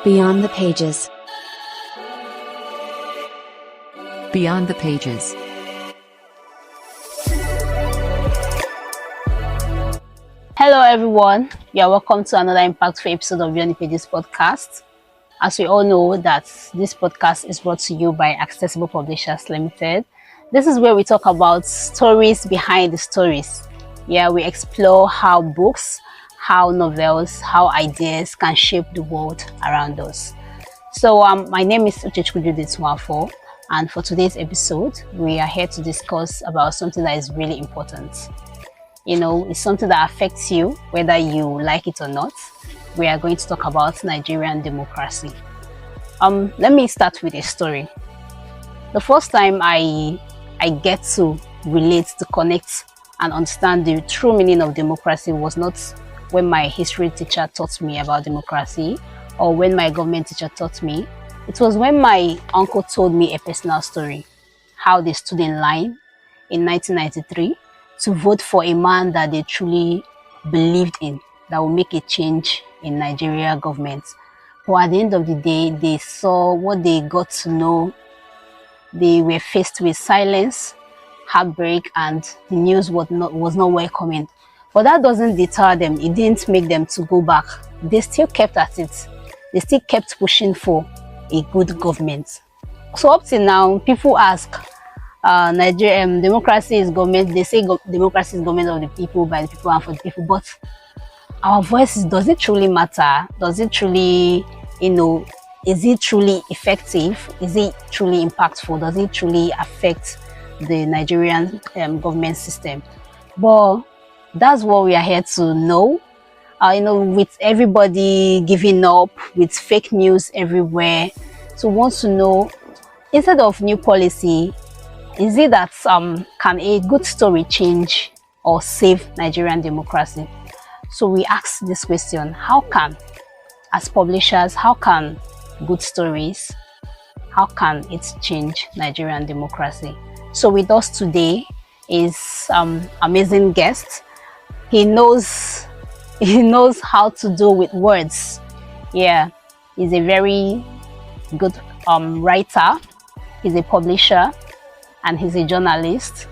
Beyond the pages. Beyond the pages. Hello everyone, you are welcome to another impactful episode of Beyond the Pages podcast. As we all know that this podcast is brought to you by Accessible Publishers Limited. This is where we talk about stories behind the stories. Yeah, we explore how books, how novels, how ideas can shape the world around us. So my name is Uchechukwu Judith Nwafor, and for today's episode, we are here to discuss about something that is really important. You know, it's something that affects you, whether you like it or not. We are going to talk about Nigerian democracy. Let me start with a story. The first time I get to relate, to connect, and understand the true meaning of democracy was not when my history teacher taught me about democracy or when my government teacher taught me. It was when my uncle told me a personal story, how they stood in line in 1993 to vote for a man that they truly believed in, that will make a change in Nigeria government. But at the end of the day, they saw what they got to know. They were faced with silence, heartbreak, and the news was not welcoming. But that doesn't deter them. It didn't make them to go back. They still kept at it. They still kept pushing for a good government. So up till now, people ask, Nigeria, democracy is government. They say democracy is government of the people, by the people, and for the people. But our voices, does it truly matter? Does it truly, is it truly effective? Is it truly impactful? Does it truly affect the Nigerian government system? But that's what we are here to know. With everybody giving up, with fake news everywhere, so want to know, instead of new policy, is it that can a good story change or save Nigerian democracy? So we ask this question: how can, as publishers, how can good stories, how can it change Nigerian democracy? So with us today is amazing guest. He knows how to do with words. Yeah, he's a very good writer. He's a publisher and he's a journalist.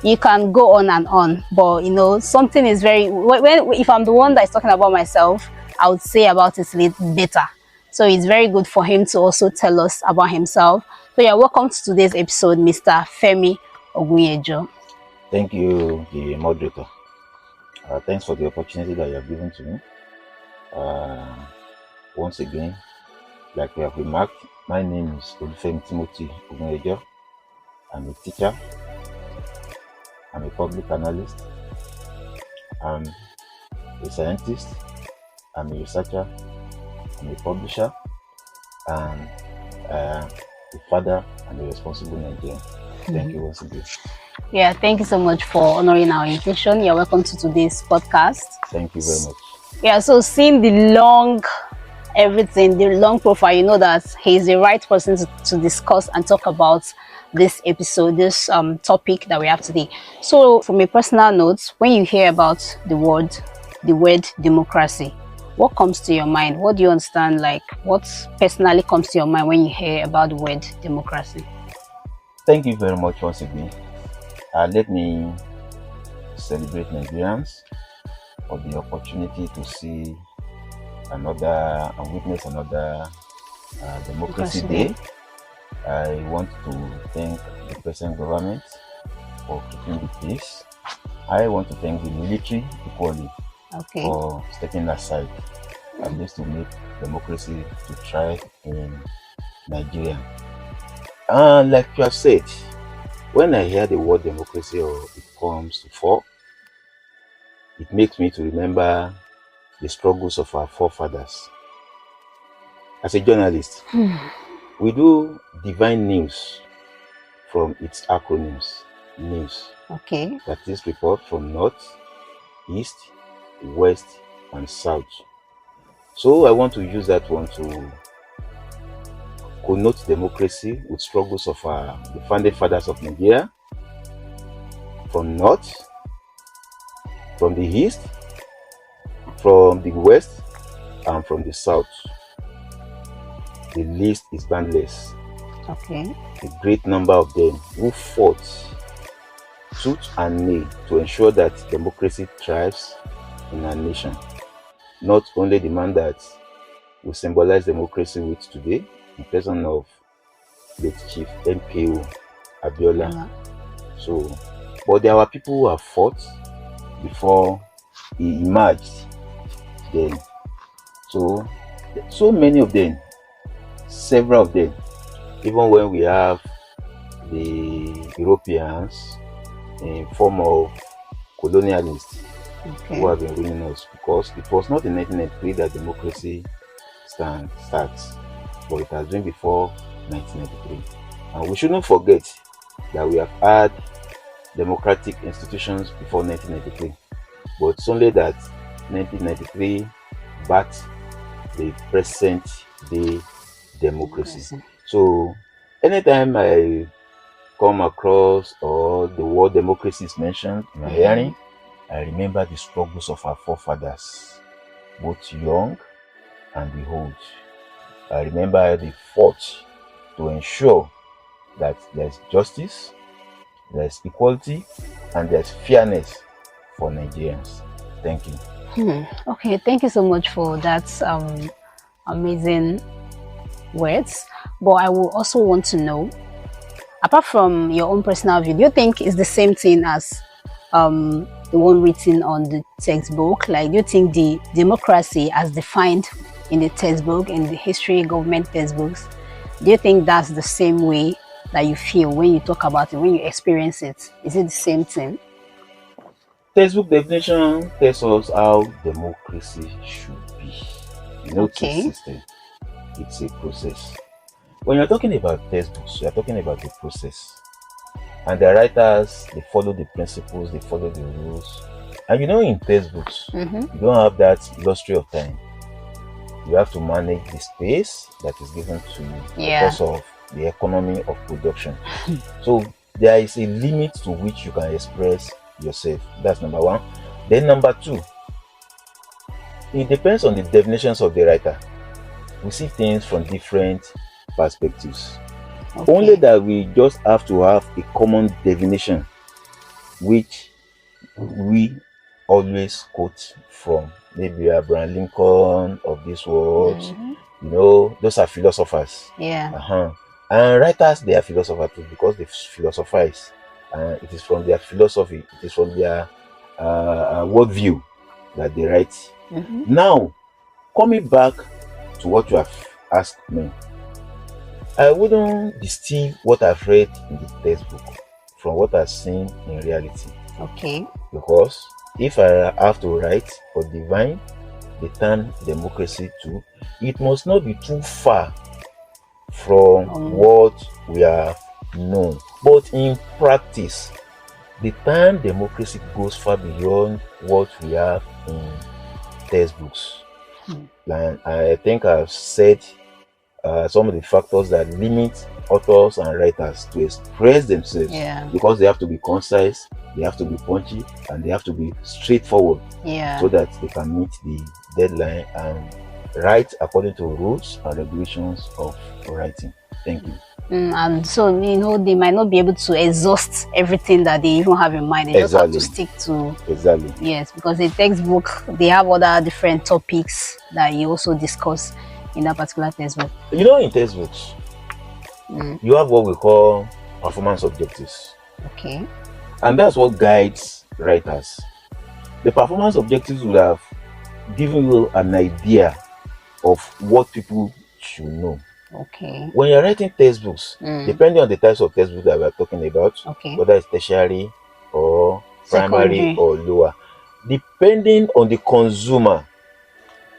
You can go on and on, but something is very, if I'm the one that's talking about myself, I would say about it a little better. So it's very good for him to also tell us about himself. So yeah, welcome to today's episode, Mr. Femi Ogunyejo. Thank you, the moderator. Thanks for the opportunity that you have given to me. Once again, like we have remarked, my name is Olufemi Timothy Ogunyejo. I'm a teacher. I'm a public analyst. I'm a scientist. I'm a researcher. I'm a publisher. And a father and a responsible Nigerian. Thank you once again. Yeah, thank you so much for honoring our invitation. You're welcome to today's podcast. Thank you very much. Yeah, so seeing the long profile, you know that he's the right person to discuss and talk about this episode, this topic that we have today. So from a personal note, when you hear about the word democracy, what comes to your mind? What do you understand? Like, what personally comes to your mind when you hear about the word democracy? Thank you very much once again. Let me celebrate Nigerians for the opportunity to see another and witness another Democracy Day. I want to thank the present government for keeping the peace. I want to thank the military equally for stepping aside at least to make democracy to thrive in Nigeria. And like you have said, when I hear the word democracy or it comes to fore, it makes me to remember the struggles of our forefathers. As a journalist, we do divine news from its acronyms. News. Okay. That is report from north, east, west, and south. So I want to use that one to connote democracy with struggles of the founding fathers of Nigeria, from north, from the east, from the west, and from the south. the list is boundless. Okay. A great number of them who fought tooth and nail to ensure that democracy thrives in our nation. Not only the man that we symbolize democracy with today, in person of late Chief MKO Abiola. Yeah. So, but there were people who have fought before he emerged. Then, so many of them, several of them, even when we have the Europeans in form of colonialists who have been ruling us, because it was not in 1993 that democracy starts, but it has been before 1993. And we shouldn't forget that we have had democratic institutions before 1993, but it's only that 1993 backed the present day democracy. So anytime I come across or the word democracy is mentioned in my hearing, I remember the struggles of our forefathers, both young and the old. I remember they fought to ensure that there's justice, there's equality, and there's fairness for Nigerians. Thank you. Okay, thank you so much for that amazing words. But I will also want to know, apart from your own personal view, do you think it's the same thing as the one written on the textbook? Like, do you think the democracy as defined in the textbook, in the history government textbooks, do you think that's the same way that you feel when you talk about it, when you experience it? Is it the same thing? Textbook definition tells us how democracy should be. It's a system. It's a process. When you're talking about textbooks, you're talking about the process. And the writers, they follow the principles, they follow the rules. And in textbooks, you don't have that luxury of time. You have to manage the space that is given to you because of the economy of production. So there is a limit to which you can express yourself. That's number one. Then number two, it depends on the definitions of the writer. We see things from different perspectives. Only that we just have to have a common definition, which we always quote from. Maybe Abraham Lincoln of this world. Those are philosophers. And writers, they are philosophers too, because they philosophize. It is from their philosophy, it is from their worldview that they write. Now, coming back to what you have asked me, I wouldn't distill what I've read in the textbook from what I've seen in reality. Because if I have to write or define the term democracy too, it must not be too far from what we have known. But in practice, the term democracy goes far beyond what we have in textbooks. And I think I've said some of the factors that limit authors and writers to express themselves, because they have to be concise, they have to be punchy, and they have to be straightforward, so that they can meet the deadline and write according to rules and regulations of writing. Thank you. And so, they might not be able to exhaust everything that they even have in mind. They just have to stick to. Yes, because the textbook, they have other different topics that you also discuss in that particular textbook. In textbooks, you have what we call performance objectives. And that's what guides writers. The performance objectives would have given you an idea of what people should know. When you're writing textbooks, depending on the types of textbooks that we're talking about, whether it's tertiary or primary or lower, depending on the consumer.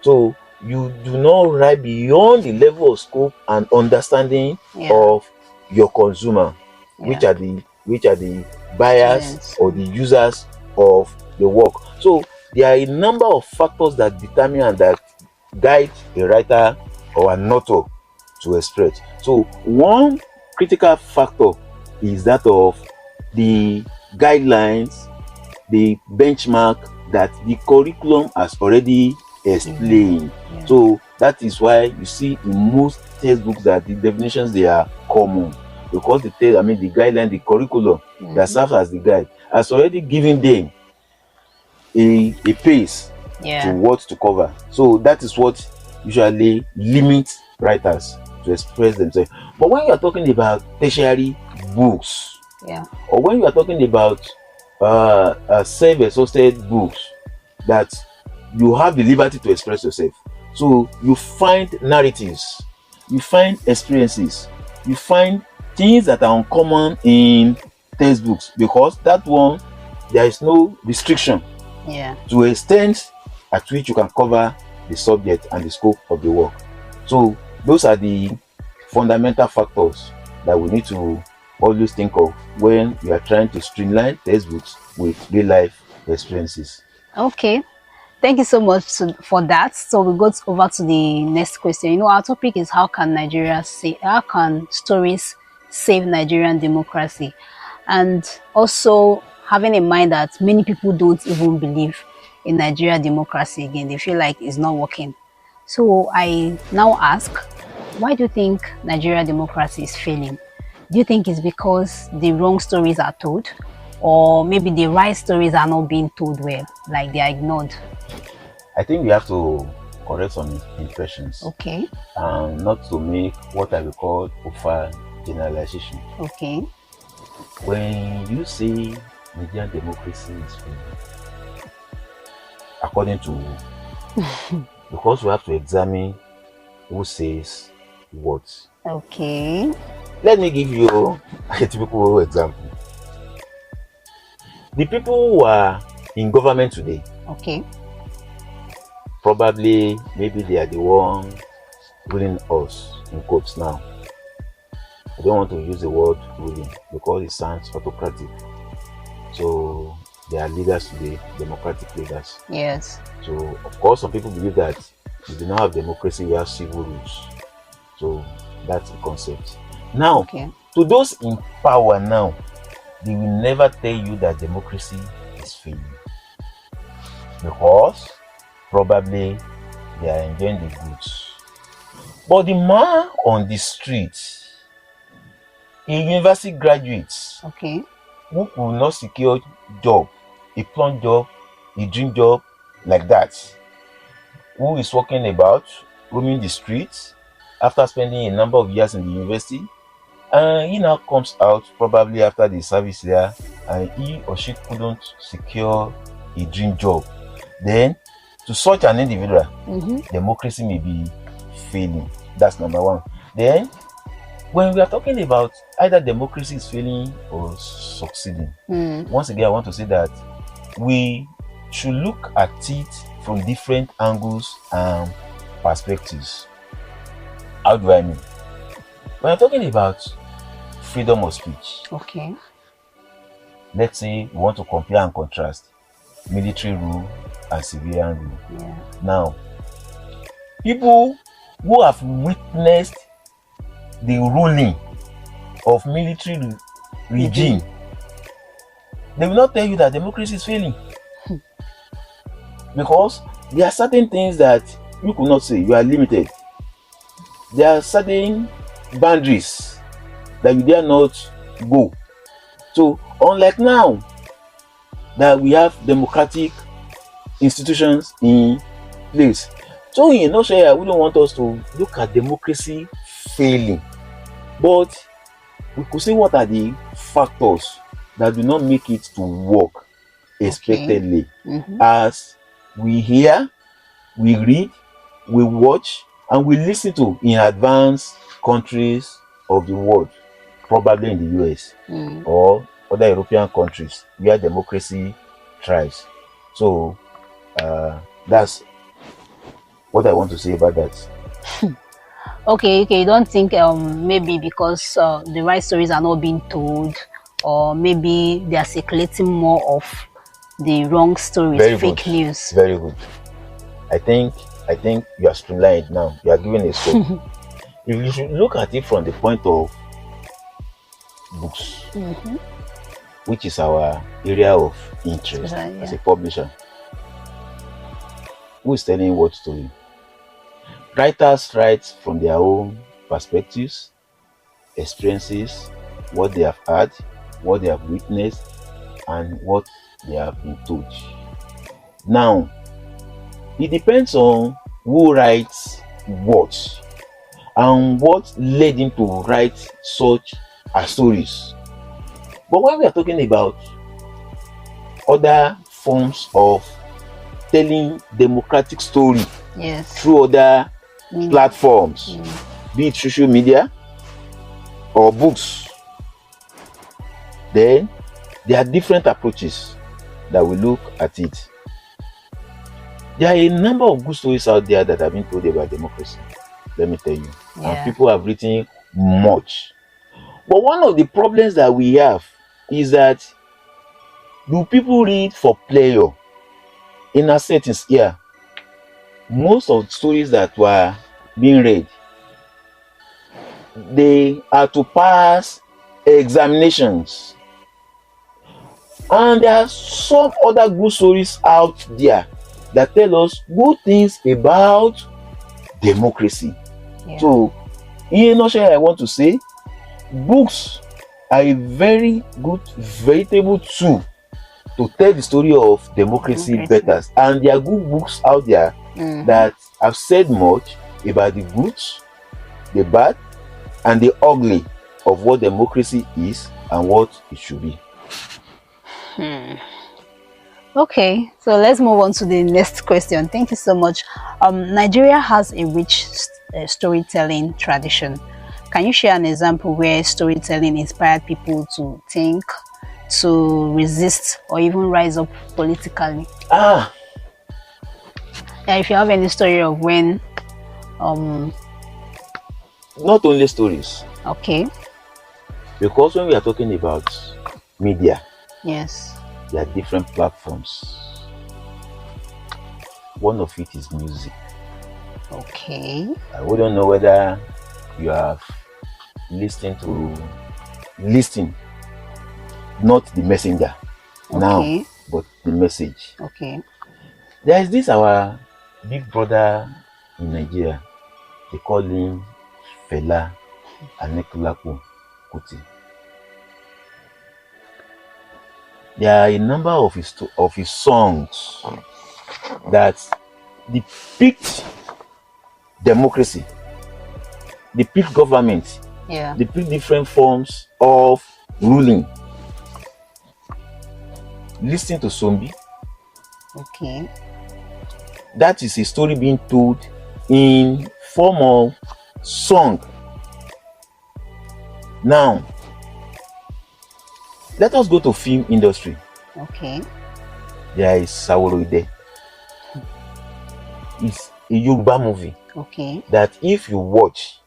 So you do not write beyond the level of scope and understanding of your consumer, which are the buyers or the users of the work. So there are a number of factors that determine and that guide a writer or an author to express. So one critical factor is that of the guidelines, the benchmark that the curriculum has already explain. Yeah. So that is why you see in most textbooks that the definitions they are common, because the guideline, the curriculum that serves as the guide has already given them a pace to what to cover. So that is what usually limits writers to express themselves. But when you are talking about tertiary books, or when you are talking about self-exhausted books that you have the liberty to express yourself, so you find narratives, you find experiences, you find things that are uncommon in textbooks, because that one there is no restriction to extent at which you can cover the subject and the scope of the work. So those are the fundamental factors that we need to always think of when we are trying to streamline textbooks with real life experiences. Okay, thank you so much for that. So we go over to the next question. You know, our topic is how can stories save Nigerian democracy? And also having in mind that many people don't even believe in Nigerian democracy again. They feel like it's not working. So I now ask, why do you think Nigerian democracy is failing? Do you think it's because the wrong stories are told, or maybe the right stories are not being told well, like they are ignored? I think we have to correct some impressions. Okay. And not to make what I will call over generalization. Okay. When you say Nigerian democracy is failing, according to because we have to examine who says what. Okay. Let me give you a typical example. The people who are in government today, probably maybe they are the one ruling us, in quotes now. I don't want to use the word ruling because it sounds autocratic. So they are leaders today, democratic leaders. Yes. So of course some people believe that we do not have democracy, we have civil rules. So that's the concept. Now, to those in power now, they will never tell you that democracy is failing, because probably they are enjoying the goods. But the man on the street, a university graduate, who could not secure job, a plum job, a dream job like that, who is walking about, roaming the streets after spending a number of years in the university, and he now comes out probably after the service there, and he or she couldn't secure a dream job. Then to such an individual, democracy may be failing. That's number one. Then when we are talking about either democracy is failing or succeeding, once again I want to say that we should look at it from different angles and perspectives. How do I mean? When I'm talking about freedom of speech, let's say we want to compare and contrast military rule and civilian rule. Now, people who have witnessed the ruling of military regime, they will not tell you that democracy is failing, because there are certain things that you could not say. You are limited. There are certain boundaries that you dare not go. So unlike now that we have democratic institutions in place, so in a nutshell, I wouldn't want us to look at democracy failing, but we could see what are the factors that do not make it to work expectedly. As we hear, we read, we watch, and we listen to in advanced countries of the world, probably in the US or other European countries where democracy thrives. So that's what I want to say about that. Okay, you don't think maybe because the right stories are not being told, or maybe they are circulating more of the wrong stories, fake news? Very good. I think you are streamlined now. You are giving a scope. If you should look at it from the point of books, which is our area of interest as a publisher. who is telling what story? Writers write from their own perspectives, experiences, what they have had, what they have witnessed, and what they have been told. Now, it depends on who writes what and what led him to write such as stories. But when we are talking about other forms of telling democratic story Yes. through other Media. platforms, be it social media or books, then there are different approaches that we look at it. There are a number of good stories out there that have been told about democracy, let me tell you. Yeah. And people have written much. But one of the problems that we have is that, do people read for pleasure? In our settings here, most of the stories that were being read, they are to pass examinations. And there are some other good stories out there that tell us good things about democracy. Yeah. So, in a nutshell, I want to say, books are a very good, veritable tool to tell the story of democracy better. And there are good books out there that have said much about the good, the bad, and the ugly of what democracy is and what it should be. Okay, so let's move on to the next question. Thank you so much. Nigeria has a rich storytelling tradition. Can you share an example where storytelling inspired people to think, to resist, or even rise up politically? Yeah, if you have any story of when not only stories. Okay. Because when we are talking about media, yes, there are different platforms. One of it is music. Okay. I wouldn't know whether you have listened, not the messenger now, but the message. Okay. There is this our big brother in Nigeria. They call him Fela Anikulapo Kuti. There are a number of his songs that depict democracy, depict government, depict different forms of ruling. Listen to Sombi. Okay. That is a story being told in form of song. Now, let us go to film industry. Okay. There is Saworoide. It's a Yoruba movie. Okay. That if you watch,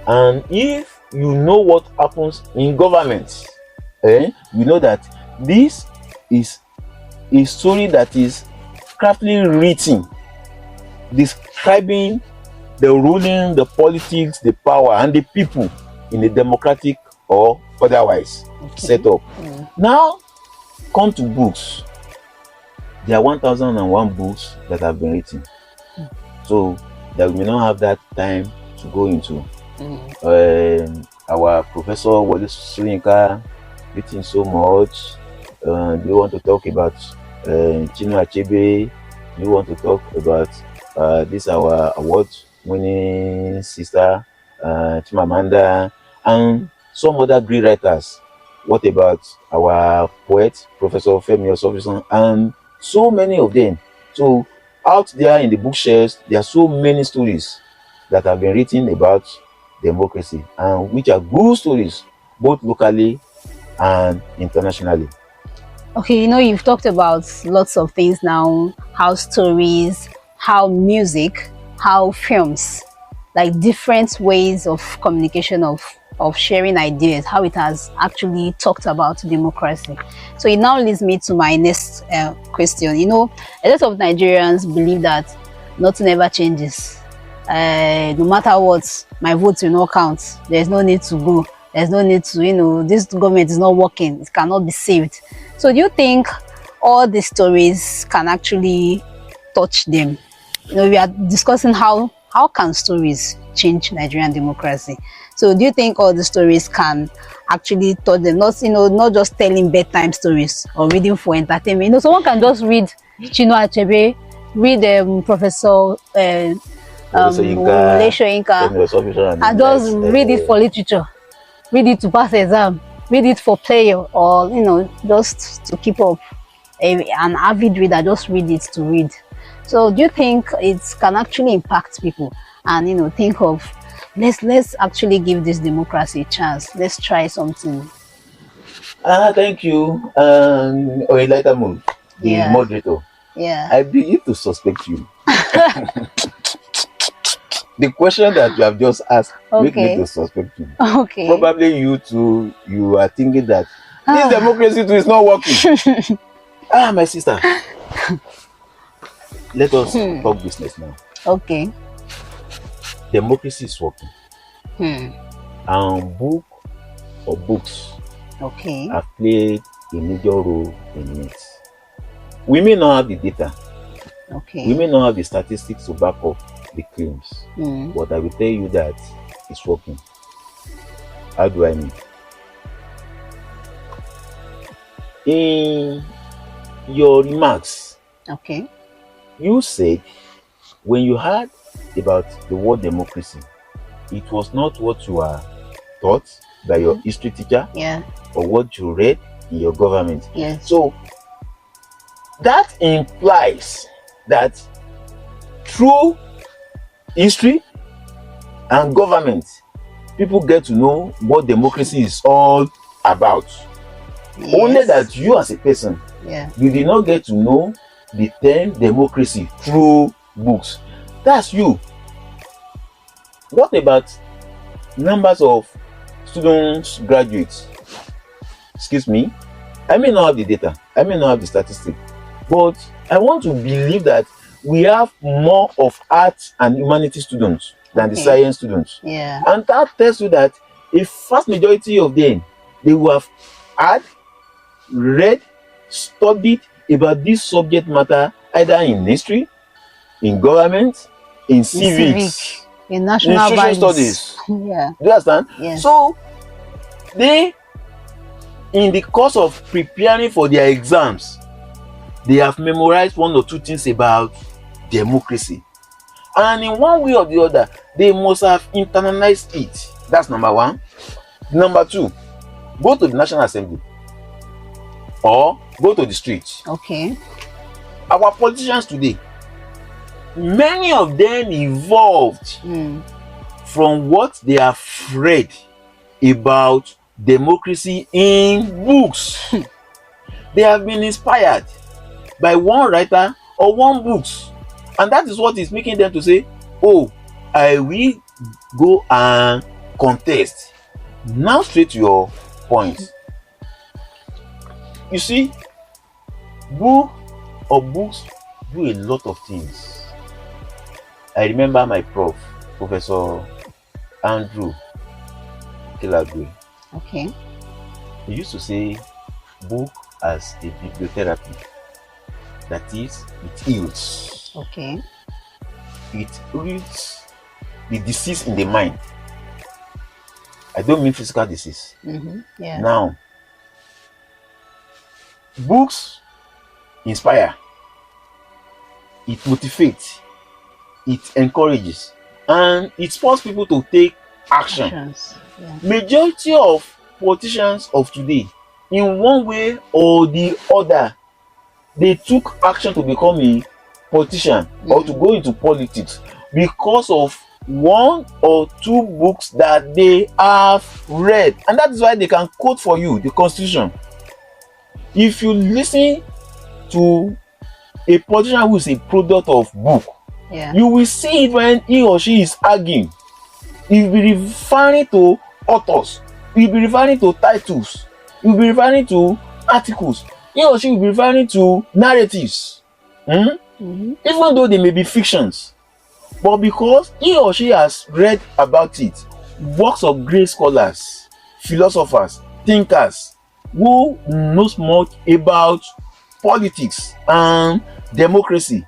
and if you know what happens in government, you know that this is a story that is craftily written, describing the ruling, the politics, the power, and the people in a democratic or otherwise setup. Now, come to books. There are 1001 books that have been written. So that we may not have that time to go into. Our Professor Wole Soyinka written so much. We want to talk about Chinua Achebe. We want to talk about this our award-winning sister Chimamanda, and some other great writers. What about our poet, Professor Femi Osofison, and so many of them. So out there in the bookshelves, there are so many stories that have been written about democracy, and which are good stories, both locally and internationally. Okay, you've talked about lots of things now, how stories, how music, how films, like different ways of communication, of sharing ideas, how it has actually talked about democracy. So it now leads me to my next question. A lot of Nigerians believe that nothing ever changes. No matter what, my vote will not count. There's no need to go. There's no need to, this government is not working. It cannot be saved. So do you think all these stories can actually touch them. We are discussing how can stories change Nigerian democracy. So do you think all the stories can actually touch them? Not just telling bedtime stories or reading for entertainment. Someone can just read Chinua Achebe, read Professor Inka, and just read it for literature, read it to pass exam, read it for pleasure, or just to keep up. An avid reader just read it to read. So do you think it can actually impact people and think of let's actually give this democracy a chance, let's try something? Thank you. Oyeyele Moon, the moderator. Yeah, I begin to suspect you. The question that you have just asked make me to suspect you. Okay. Probably you too, you are thinking that this democracy too is not working. My sister. Let us talk business now. Okay. Democracy is working. Book or books have played a major role in it. We may not have the data. We may not have the statistics to back up the claims, but I will tell you that it's working. How do I mean? In your remarks, you said when you heard about the word democracy, it was not what you are taught by your history teacher or what you read in your government. So that implies that through history and government, people get to know what democracy is all about. Only that you as a person, you did not get to know the term democracy through books. That's you. What about numbers of students, graduates? Excuse me, I may not have the data, I may not have the statistics, but I want to believe that we have more of arts and humanities students than the science students. And that tells you that a vast majority of them, they will have had, read, studied about this subject matter either in history, in government, in civics, in national social studies. Do you understand? So they, in the course of preparing for their exams, they have memorized one or two things about democracy, and in one way or the other they must have internalized it. That's number one. Number two, go to the National Assembly or go to the streets. Our politicians today, many of them evolved from what they have read about democracy in books. They have been inspired by one writer or one books, and that is what is making them to say, oh, I will go and contest. Now straight to your point. You see, book or books do a lot of things. I remember my prof, Professor Andrew Kilagwe. He used to say book as a bibliotherapy. That is, it heals. It heals the disease in the mind. I don't mean physical disease. Now, books inspire, it motivates, it encourages, and it forces people to take action. Majority of politicians of today, in one way or the other, they took action to become a politician or to go into politics because of one or two books that they have read, and that is why they can quote for you the Constitution. If you listen to a politician who is a product of book, you will see it when he or she is arguing. He will be referring to authors, he will be referring to titles, he will be referring to articles, he or she will be referring to narratives, even though they may be fictions. But because he or she has read about it, works of great scholars, philosophers, thinkers, who knows much about politics and democracy,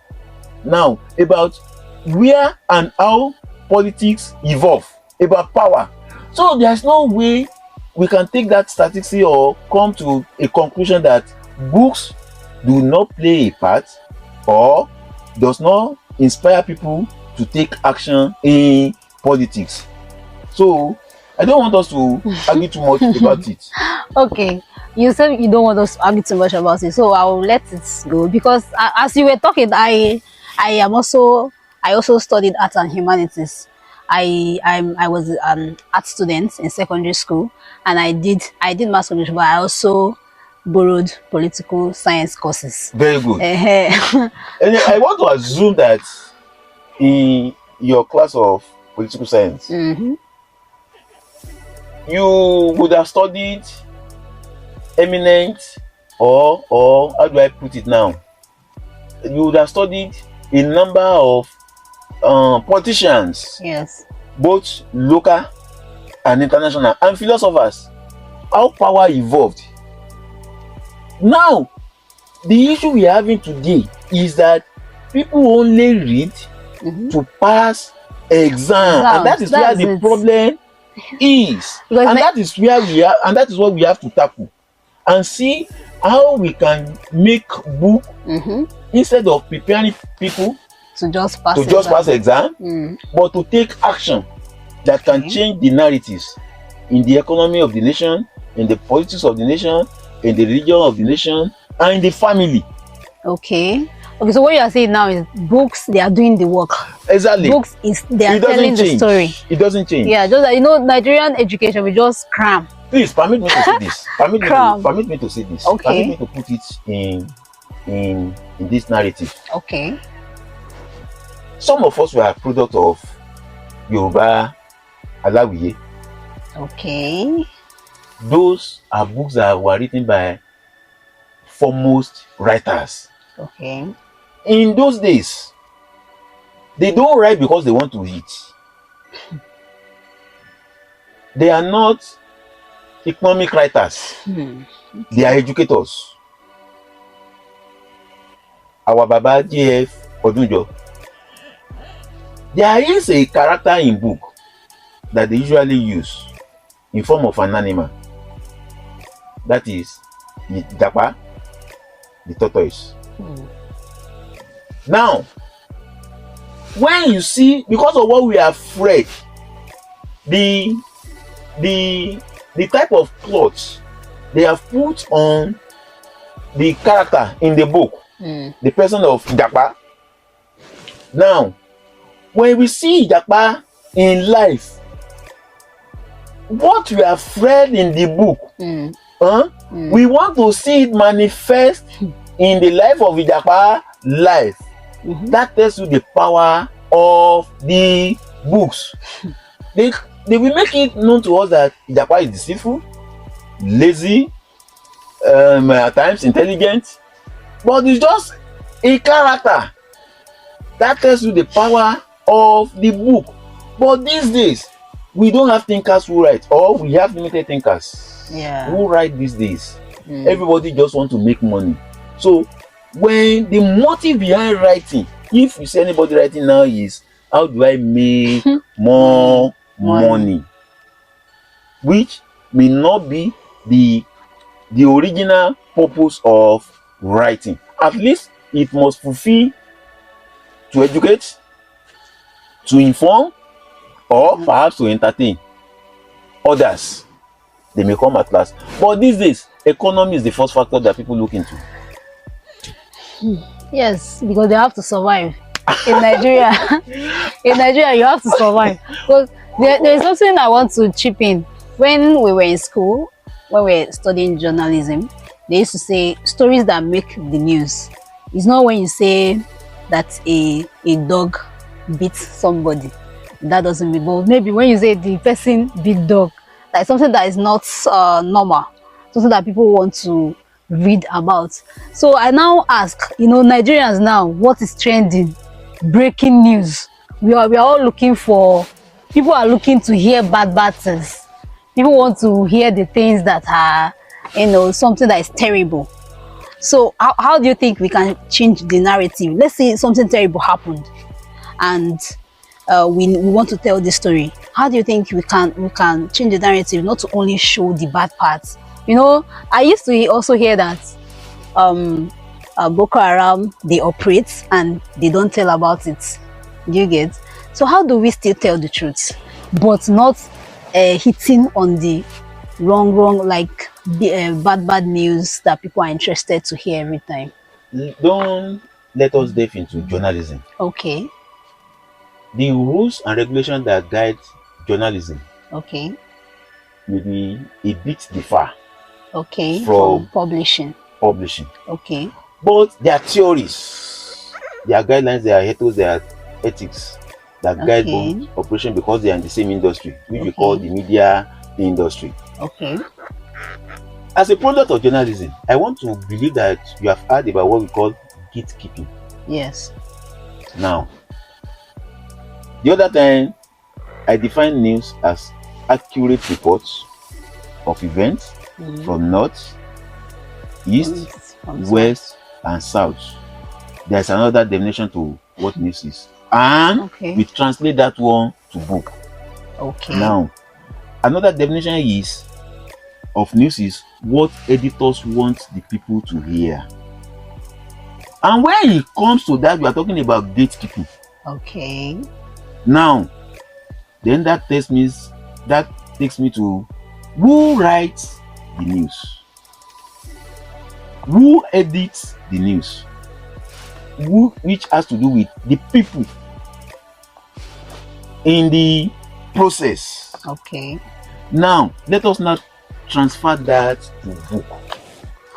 now about where and how politics evolve, about power. So there's no way we can take that statistic or come to a conclusion that books do not play a part or does not inspire people to take action in politics. So I don't want us to argue too much about it. Okay, you said you don't want us to argue too much about it, so I'll let it go, because as you were talking, I also studied art and humanities. I was an art student in secondary school, and I did mass communication, but I also borrowed political science courses. Very good. And I want to assume that in your class of political science, you would have studied eminent, or how do I put it now? You would have studied a number of politicians, yes, both local and international, and philosophers. How power evolved. Now, the issue we are having today is that people only read to pass exam, and that is where the problem is. And that is where we are, and that is what we have to tackle and see how we can make book instead of preparing people to just pass exam, but to take action that can change the narratives in the economy of the nation, in the politics of the nation, in the religion of the nation, and in the family. Okay, so what you are saying now is books, they are doing the work. Exactly. Books they are telling the story. It doesn't change. Yeah, just like, Nigerian education, we just cram. Please permit me to see this. Permit me to see this. Okay. Permit me to put it in this narrative. Okay. Some of us were a product of Yoruba Alawiye. Okay. Those are books that were written by foremost writers. Okay. In those days, they don't write because they want to eat. They are not economic writers. They are educators. Our Baba GF Odunjo. There is a character in book that they usually use in form of an animal. That is the Japa, the tortoise. Now, when you see, because of what we are afraid, the type of clothes they have put on the character in the book, the person of Japa. Now, when we see Japa in life, what we have read in the book, we want to see it manifest in the life of Japa life. That tells you the power of the books. They will make it known to us that Japa is deceitful, lazy, at times intelligent, but it's just a character. That tells you the power of the book. But these days, we don't have thinkers who write, or we have limited thinkers who write these days. Everybody just wants to make money. So when the motive behind writing, if you see anybody writing now, is how do I make more money, which may not be the original purpose of writing. At least it must fulfill to educate, to inform, or perhaps to entertain others. They may come at last. But these days, economy is the first factor that people look into. Yes, because they have to survive. In Nigeria, you have to survive. Because there's something I want to chip in. When we were in school, when we were studying journalism, they used to say stories that make the news. It's not when you say that a dog beats somebody. That doesn't mean, but maybe when you say the person beat dog, that's something that is not normal, something that people want to read about. So I now ask, Nigerians now, what is trending? Breaking news. We are all looking for, people are looking to hear bad things. People want to hear the things that are, something that is terrible. So how do you think we can change the narrative? Let's say something terrible happened, and we want to tell this story. How do you think we can change the narrative, not to only show the bad parts? I used to also hear that Boko Haram, they operate and they don't tell about it. Do you get? So how do we still tell the truth, but not hitting on the wrong, like the bad news that people are interested to hear every time? Don't let us delve into journalism. Okay. The rules and regulations that guide journalism, okay, may be a bit differ. Okay. From publishing. Okay. But there are theories, there are guidelines, there are ethos, there are ethics that guide both operation, because they are in the same industry, which we call the media industry. Okay. As a product of journalism, I want to believe that you have heard about what we call gatekeeping. Yes. Now, the other time, I define news as accurate reports of events from north, east, west, and south. There's another definition to what news is, and we translate that one to book. Okay. Now, another definition of news is what editors want the people to hear. And when it comes to that, we are talking about gatekeeping. Okay. Now, then that takes me to who writes the news, who edits the news, which has to do with the people in the process. Okay. Now, let us not transfer that to book.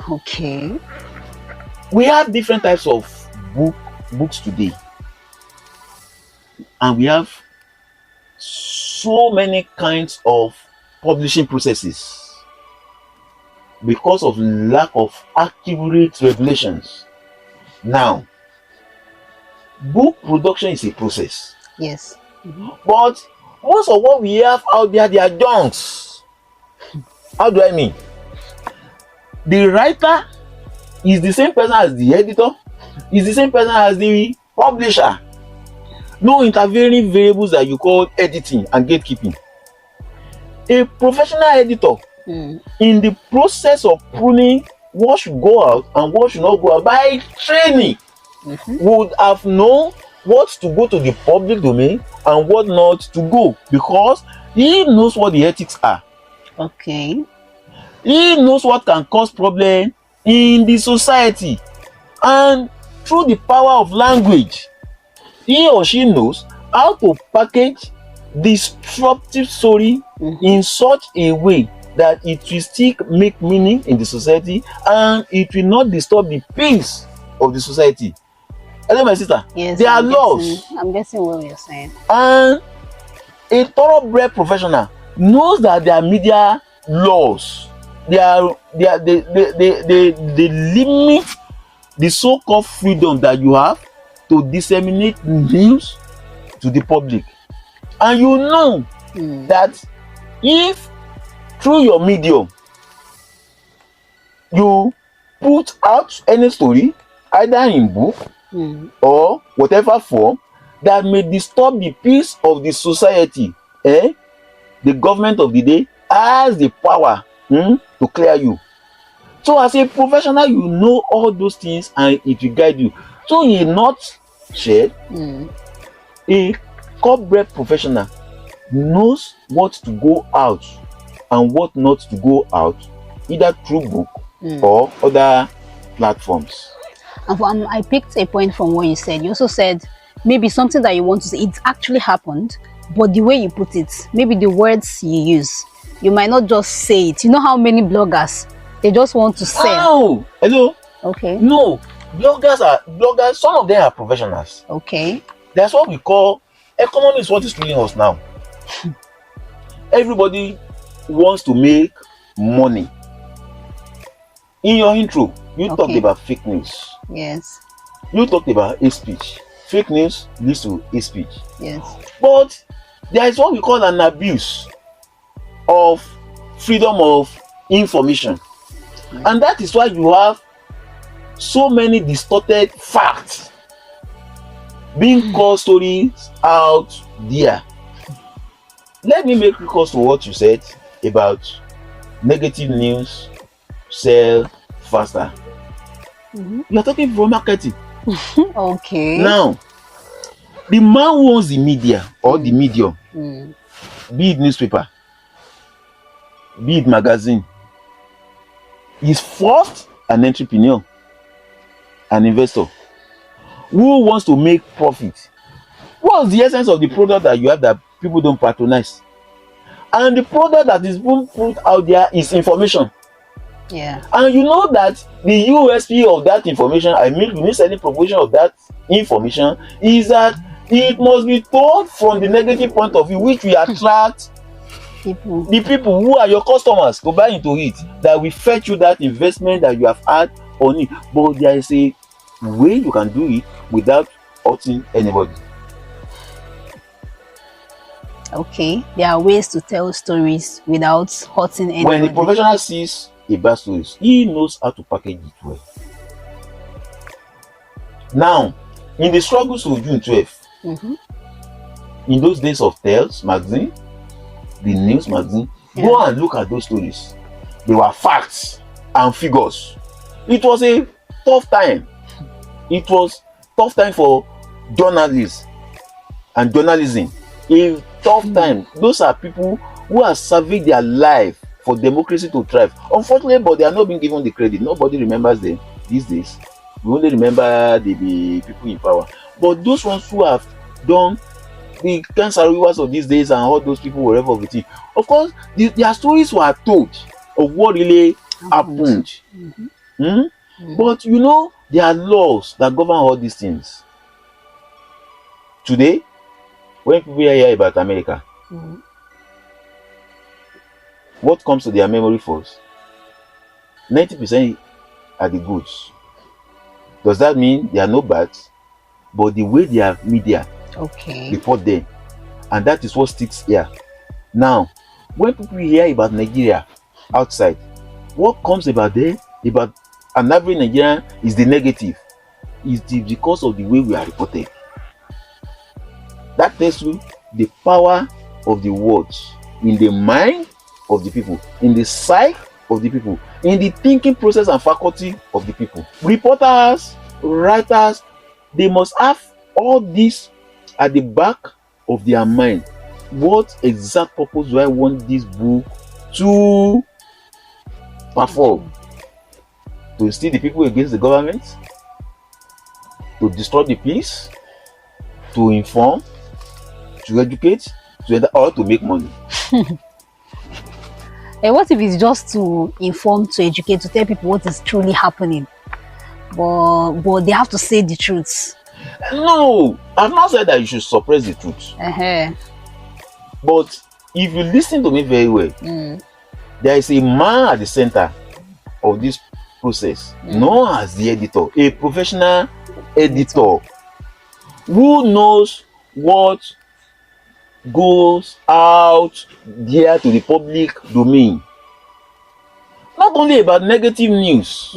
Okay. We have different types of books today, and we have so many kinds of publishing processes because of lack of accurate regulations. Now, book production is a process. Yes. But most of what we have out there, they are junks. How do I mean? The writer is the same person as the editor, is the same person as the publisher. No intervening variables that you call editing and gatekeeping. A professional editor, in the process of pruning what should go out and what should not go out by training, would have known what to go to the public domain and what not to go, because he knows what the ethics are. Okay. He knows what can cause problem in the society, and through the power of language, he or she knows how to package disruptive story in such a way that it will still make meaning in the society and it will not disturb the peace of the society. Hello, my sister. Yes, there are laws. I'm guessing what you're saying. And a thoroughbred professional knows that there are media laws. They limit the so-called freedom that you have to disseminate news to the public. And you know that if through your medium you put out any story, either in book or whatever form, that may disturb the peace of the society, the government of the day has the power to clear you. So as a professional, you know all those things and it will guide you. So you not shed. A corporate professional knows what to go out and what not to go out, either through book or other platforms. And I picked a point from what you said. You also said maybe something that you want to say, it actually happened, but the way you put it, maybe the words you use, you might not just say it. You know how many bloggers, they just want to say. Oh, hello. Okay. No, bloggers, some of them are professionals. Okay. That's what we call economy is what is killing us now. Everybody wants to make money. In your intro, you talked about fake news. Yes. You talked about hate speech. Fake news leads to hate speech. Yes. But there is what we call an abuse of freedom of information. And that is why you have so many distorted facts being called stories out there. Let me make recourse to what you said about negative news sell faster. You are talking for marketing. Okay. Now, the man who owns the media or the medium, be it newspaper, be it magazine, is first an entrepreneur, an investor who wants to make profit. What's the essence of the product that you have that people don't patronize? And the product that is being put out there is information. Yeah. And you know that the USP of that information, I mean, the selling proposition of that information is that it must be told from the negative point of view, which will attract the people who are your customers to buy into it, that will fetch you that investment that you have had on it. But there is a way you can do it without hurting anybody. Okay, there are ways to tell stories without hurting anybody. When the professional sees a bad story, he knows how to package it well. Now, in the struggles of June 12th, in those days of Tales magazine, the news magazine, go and look at those stories. They were facts and figures. It was a tough time. It was tough time for journalists and journalism. A tough time. Those are people who are serving their life for democracy to thrive. Unfortunately, but they are not being given the credit. Nobody remembers them these days. We only remember the people in power. But those ones who have done the cancer rivers of these days and all those people wherever everything, of course, their stories were told of what really happened. But you know, there are laws that govern all these things. Today, when people hear about America, what comes to their memory first? 90% are the goods. Does that mean there are no bads? But the way their media report them, and that is what sticks here. Now, when people hear about Nigeria outside, what comes about there, about an average Nigerian, is the negative. Is because of the way we are reported. That tells you the power of the words in the mind of the people, in the psyche of the people, in the thinking process and faculty of the people. Reporters, writers, they must have all this at the back of their mind. What exact purpose do I want this book to perform? To instill the people against the government? To destroy the peace? To inform? To educate? Or to make money? And what if it's just to inform, to educate, to tell people what is truly happening? But they have to say the truth. No, I've not said that you should suppress the truth. But if you listen to me very well, there is a man at the center of this process, known as the editor, a professional editor, who knows what goes out there to the public domain. Not only about negative news.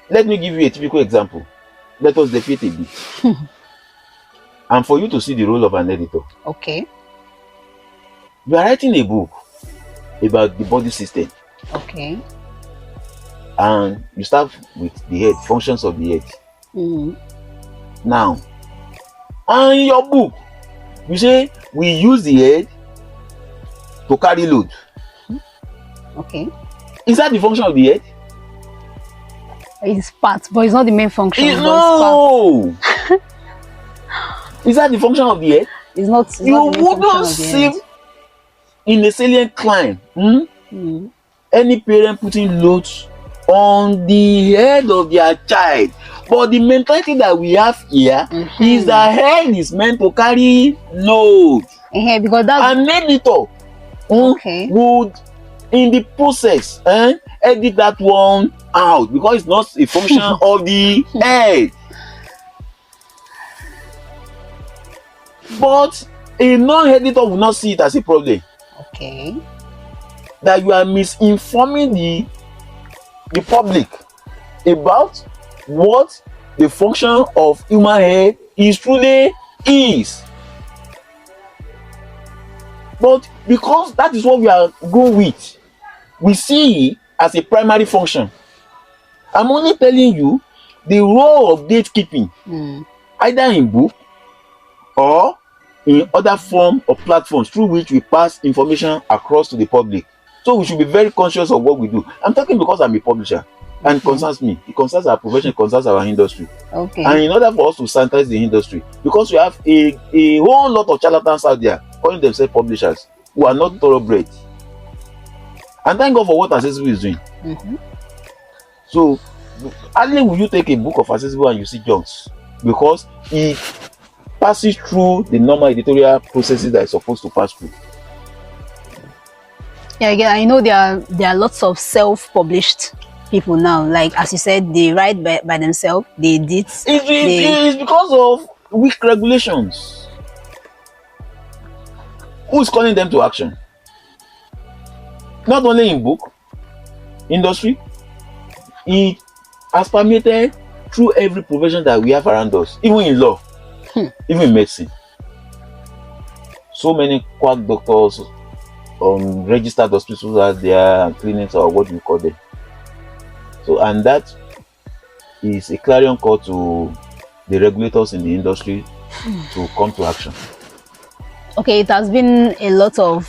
Let me give you a typical example. Let us defeat a bit. And for you to see the role of an editor. Okay. You are writing a book about the body system. Okay. And you start with the head, functions of the head. Now, and in your book, you say we use the head to carry load. Okay. Is that the function of the head? It's part, but it's not the main function. No. Is that the function of the head? It's not. You wouldn't see in a salient climb any parent putting loads on the head of their child. But the mentality that we have here is that head is meant to carry load. Because that's an editor would, in the process, edit that one out because it's not a function of the head. But a non-editor will not see it as a problem. That you are misinforming the public about what the function of human head is truly is. But because that is what we are going with, we see it as a primary function. I'm only telling you the role of date keeping, either in book or in other form of platforms through which we pass information across to the public. So we should be very conscious of what we do. I'm talking because I'm a publisher and it concerns me. It concerns our profession, it concerns our industry. Okay. And in order for us to sanitize the industry, because we have a whole lot of charlatans out there calling themselves publishers who are not thoroughbred. And thank God for what Accessible is doing. So, hardly will you take a book of Accessible and you see junks, because it passes through the normal editorial processes that it's supposed to pass through. Yeah, again, I know there are lots of self-published people now. Like as you said, they write by themselves. They did. It's because of weak regulations. Who is calling them to action? Not only in book industry, it has permeated through every profession that we have around us, even in law, even in medicine. So many quack doctors, registered hospitals out there, clinics, or what do you call them. So, and that is a clarion call to the regulators in the industry to come to action. Okay, it has been a lot of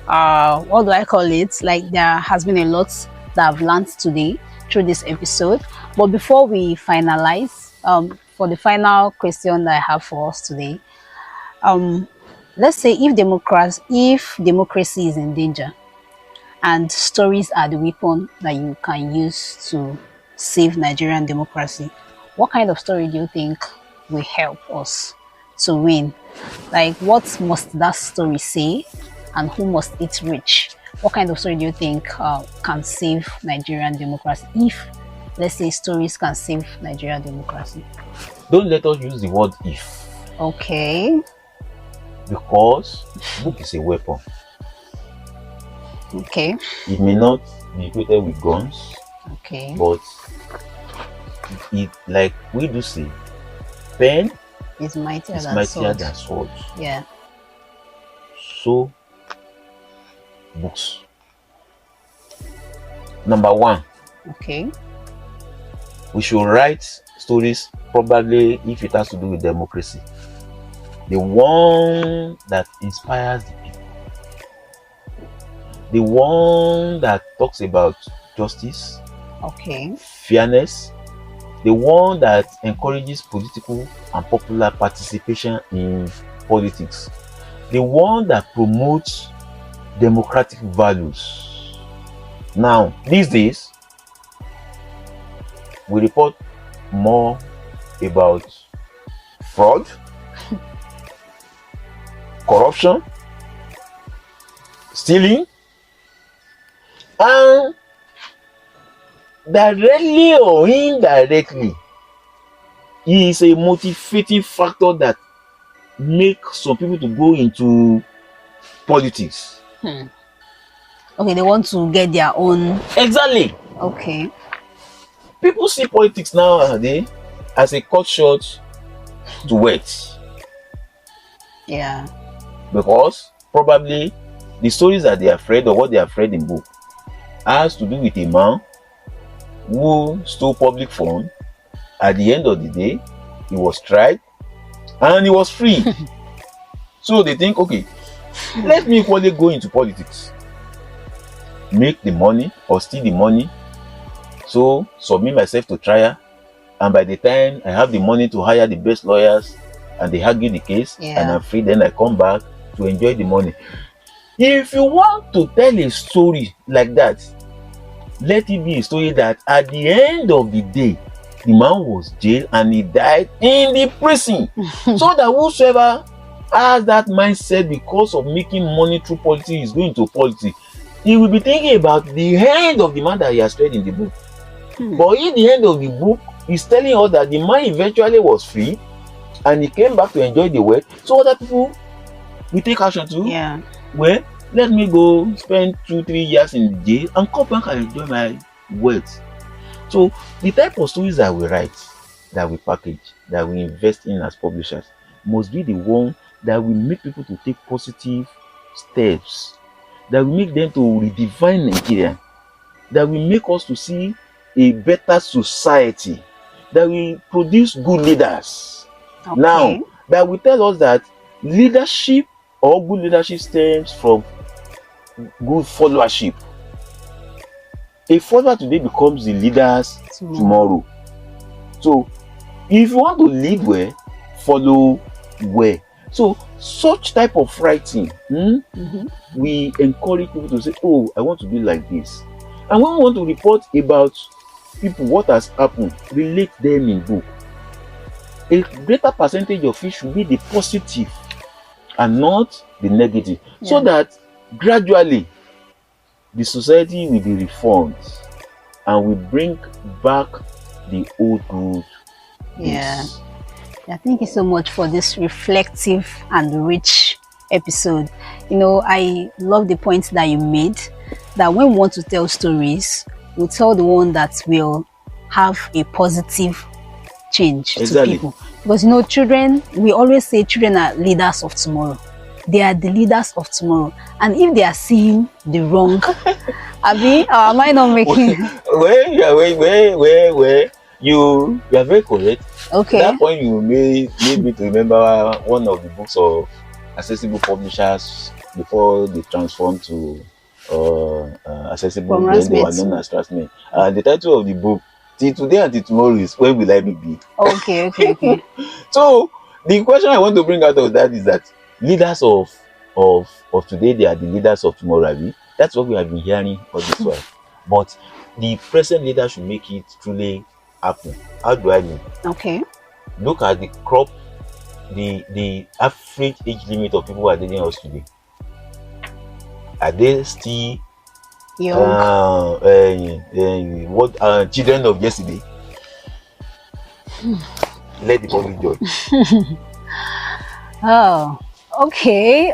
what do I call it? Like there has been a lot that I've learned today through this episode. But before we finalize, for the final question that I have for us today, let's say if democracy is in danger and stories are the weapon that you can use to save Nigerian democracy, what kind of story do you think will help us to win? Like, what must that story say and who must it reach? What kind of story do you think can save Nigerian democracy? If, let's say, stories can save Nigerian democracy. Don't let us use the word if. Okay. Because book is a weapon. Okay. It may not be equipped with guns. Okay. But it, like we do say, pen is mightier than sword. Yeah. So, books. Number one. Okay. We should write stories, probably if it has to do with democracy. The one that inspires the people. The one that talks about justice. Okay. Fairness. The one that encourages political and popular participation in politics. The one that promotes democratic values. Now, these days, we report more about fraud, corruption, stealing, and directly or indirectly is a motivating factor that makes some people to go into politics. Okay, they want to get their own. Exactly. Okay. People see politics nowadays as a cut short to wealth. Yeah. Because probably the stories that they are afraid or what they are afraid in book has to do with a man who stole public fund. At the end of the day, he was tried and he was free. So they think, okay, let me equally go into politics, make the money or steal the money, so submit myself to trial, and by the time I have the money to hire the best lawyers and they argue the case, and I'm free, then I come back to enjoy the money. If you want to tell a story like that, let it be a story that at the end of the day, the man was jailed and he died in the prison. So that whosoever has that mindset because of making money through politics is going to politics, he will be thinking about the end of the man that he has read in the book. But in the end of the book, he's telling us that the man eventually was free and he came back to enjoy the wealth. So other people will take action too. Yeah. Well, let me go spend 2-3 years in the jail and come back and enjoy my wealth. So the type of stories that we write, that we package, that we invest in as publishers must be the one that will make people to take positive steps, that will make them to redefine Nigeria, that will make us to see a better society, that will produce good leaders. Okay. Now, that will tell us that leadership or good leadership stems from good followership. A follower today becomes the leaders tomorrow. So, if you want to lead well, follow well. So, such type of writing, we encourage people to say, oh, I want to be like this. And when we want to report about people, what has happened, relate them in book. A greater percentage of it should be the positive and not the negative, so that gradually the society will be reformed and we bring back the old good. Yeah, thank you so much for this reflective and rich episode. You know, I love the point that you made, that when we want to tell stories, we'll tell the one that will have a positive change to people. Because, you know, children, we always say children are leaders of tomorrow. They are the leaders of tomorrow. And if they are seeing the wrong, Abi, am I not making... You are very correct. Okay. That point you made me to remember one of the books of accessible publishers before they transformed to accessible, when they were known as Trustmen. The title of the book, till today and till tomorrow, is When Will I Be Big? Okay. So the question I want to bring out of that is that leaders of today, they are the leaders of tomorrow. Abi? That's what we have been hearing all this while. But the present leader should make it truly happen. How do I mean? Okay. Look at the crop, the average age limit of people who are dating us today. Are they still young? Children of yesterday? Let the public judge. Oh, okay.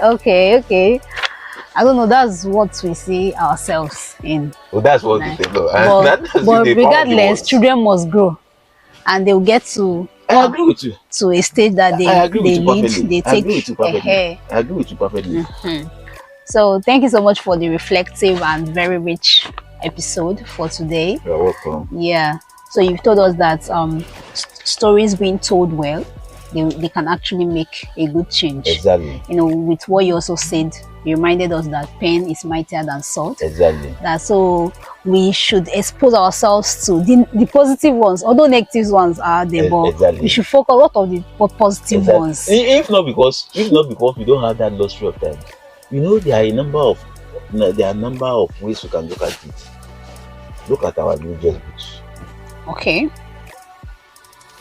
I don't know, that's what we see ourselves in. Well, that's what we think. But regardless, children must grow. And they'll get to I agree with you. To a stage that they lead, they take I agree with you perfectly. So thank you so much for the reflective and very rich episode for today. You're welcome. Yeah. So you've told us that stories being told well, they can actually make a good change. Exactly. You know, with what you also said, you reminded us that pen is mightier than sword. Exactly. That so we should expose ourselves to the positive ones, although negative ones are there, but we should focus a lot of the positive ones. If not because we don't have that luxury of time. You know, there are a number of ways we can look at it. Look at our religious books. Okay.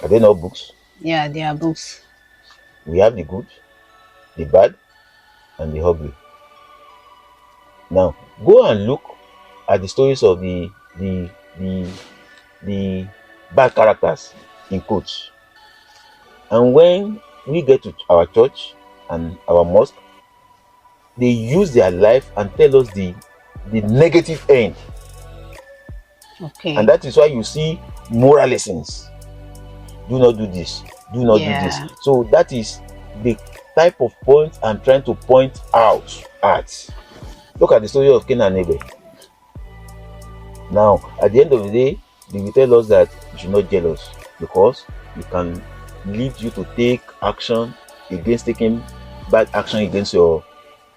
Are they not books? Yeah, they are books. We have the good, the bad, and the ugly. Now, go and look at the stories of the bad characters in quotes. And when we get to our church and our mosque, they use their life and tell us the negative end. Okay. And that is why you see moral lessons. Do not do this. Do not do this. So that is the type of point I'm trying to point out at. Look at the story of Cain and Abel. Now, at the end of the day, they will tell us that you should not jealous, because it can lead you to take action against taking bad action against your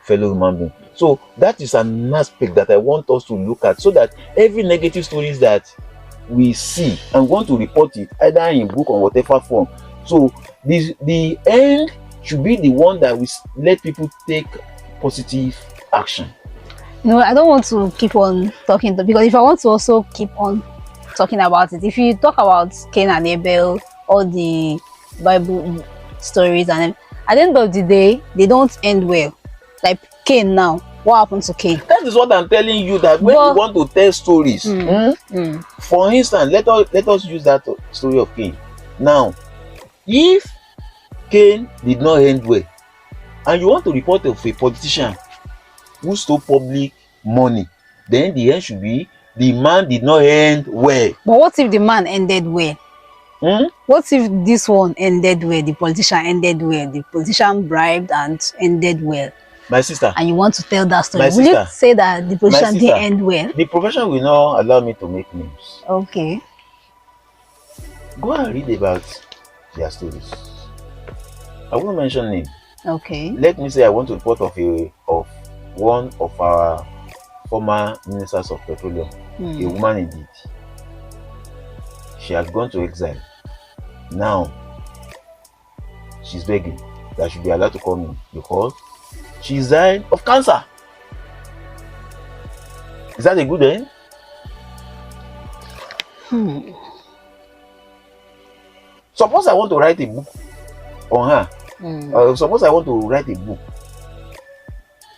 fellow human being. So that is an aspect that I want us to look at, so that every negative stories that we see and want to report it either in book or whatever form. So the end should be the one that we let people take positive action. No, I don't want to keep on talking because if I want to also keep on talking about it, if you talk about Cain and Abel, all the Bible stories, and at the end of the day, they don't end well. Like Cain now, what happened to Cain? That is what I'm telling you, that when you want to tell stories, for instance, let us use that story of Cain. Now, if Cain did not end well, and you want to report of a politician who stole public money, then the end should be the man did not end well. But what if the man ended well? What if this one ended well, the politician ended well, the politician bribed and ended well? My sister. And you want to tell that story. My Will sister, you say that the politician didn't end well? The profession will not allow me to make names. Okay. Go and read about their stories. I won't mention name. Okay. Let me say I want to report of one of our former ministers of petroleum, a woman indeed. She has gone to exile. Now she's begging that she be allowed to come in because she's dying of cancer. Is that a good end? Suppose I want to write a book on her. Suppose I want to write a book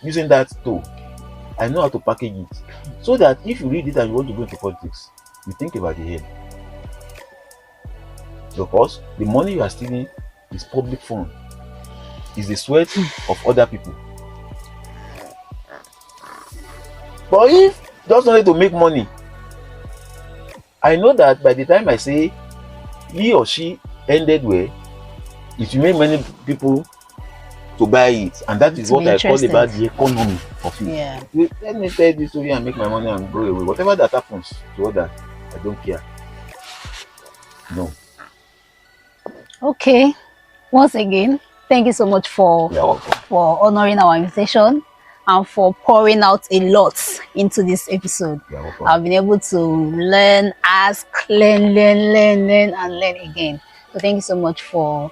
using that tool. I know how to package it so that if you read it and you want to go into politics, you think about the head. Because the money you are stealing is public fund, is the sweat of other people. But if just only to make money, I know that by the time I say he or she ended well, it will make many people to buy it, and that is what I call about the economy of it. Yeah. Let me tell this story and make my money and go away. Whatever that happens to others, I don't care. No. Okay. Once again, thank you so much for honoring our invitation and for pouring out a lot into this episode. I've been able to learn, ask, learn, and learn again. So thank you so much for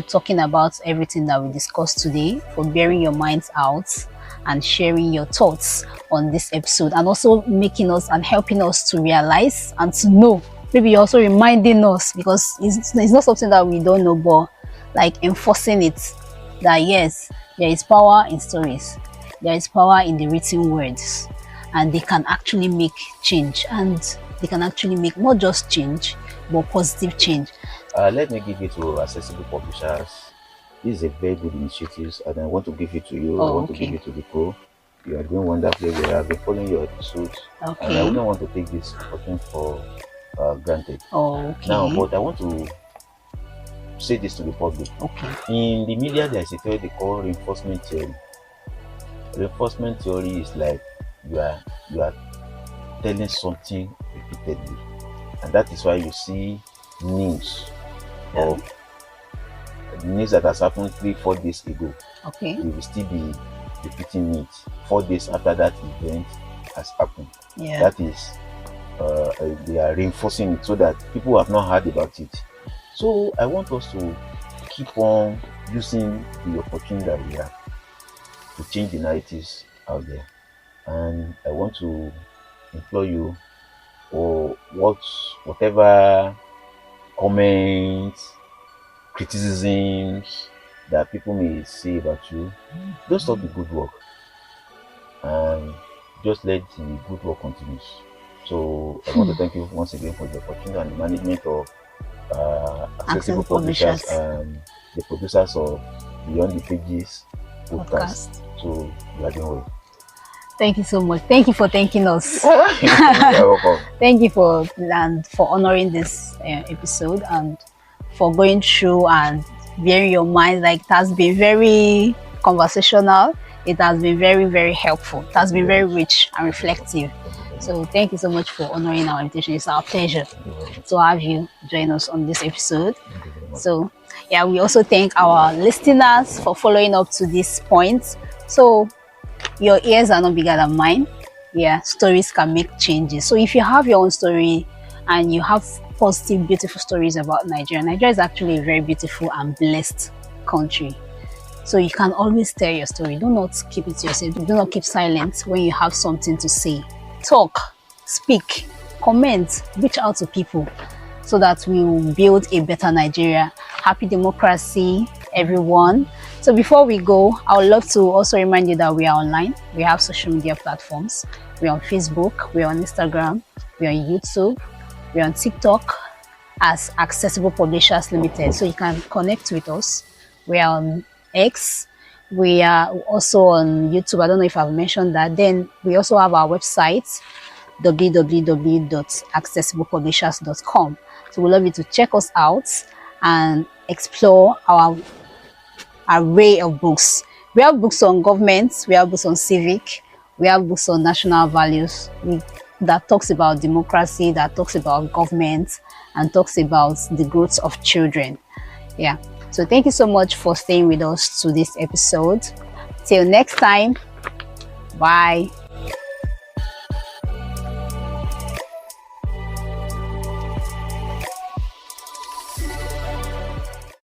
talking about everything that we discussed today, for bearing your minds out and sharing your thoughts on this episode, and also making us and helping us to realize and to know. Maybe you're also reminding us, because it's not something that we don't know, but like enforcing it, that yes, there is power in stories, there is power in the written words, and they can actually make change, and they can actually make not just change but positive change. Let me give it to accessible publishers. This is a very good initiative, and I want to give it to you. I want to give it to the pro. You are doing wonderfully well. I've been following your episodes, and I wouldn't want to take this opportunity for granted. Now, but I want to say this to the public. In the media, there is a theory they call reinforcement theory. Reinforcement theory is like you are telling something repeatedly, and that is why you see news of news that has happened 3-4 days ago. You will still be repeating it 4 days after that event has happened. That is, they are reinforcing it so that people who have not heard about it. So I want us to keep on using the opportunity that we have to change the narratives out there, and I want to implore you, or whatever comments, criticisms that people may say about you, don't stop the good work, and just let the good work continue. So I want to thank you once again for the opportunity and the management of accessible publishers and the producers of Beyond the Pages podcast. So you are doing well. Thank you so much. Thank you for thanking us. You're welcome. Thank you for honoring this episode, and for going through and bearing your mind. Like, it has been very conversational. It has been very, very helpful. It has been very rich and reflective. So thank you so much for honoring our invitation. It's our pleasure to have you join us on this episode. So yeah, we also thank our listeners for following up to this point. So your ears are not bigger than mine. Yeah, stories can make changes. So if you have your own story and you have positive, beautiful stories about Nigeria, Nigeria is actually a very beautiful and blessed country. So you can always tell your story. Do not keep it to yourself. Do not keep silent when you have something to say. Talk, speak, comment, reach out to people, so that we will build a better Nigeria. Happy democracy, everyone. So before we go, I would love to also remind you that we are online. We have social media platforms. We're on Facebook, we're on Instagram, we're on YouTube, we're on TikTok as Accessible Publishers Limited. So you can connect with us. We're on X, We are also on YouTube. I don't know if I've mentioned that. Then we also have our website, www.accessiblepublishers.com. So we'd love you to check us out and explore our array of books. We have books on government, we have books on civic, we have books on national values that talks about democracy, that talks about government, and talks about the growth of children. Yeah. So thank you so much for staying with us to this episode. Till next time. Bye.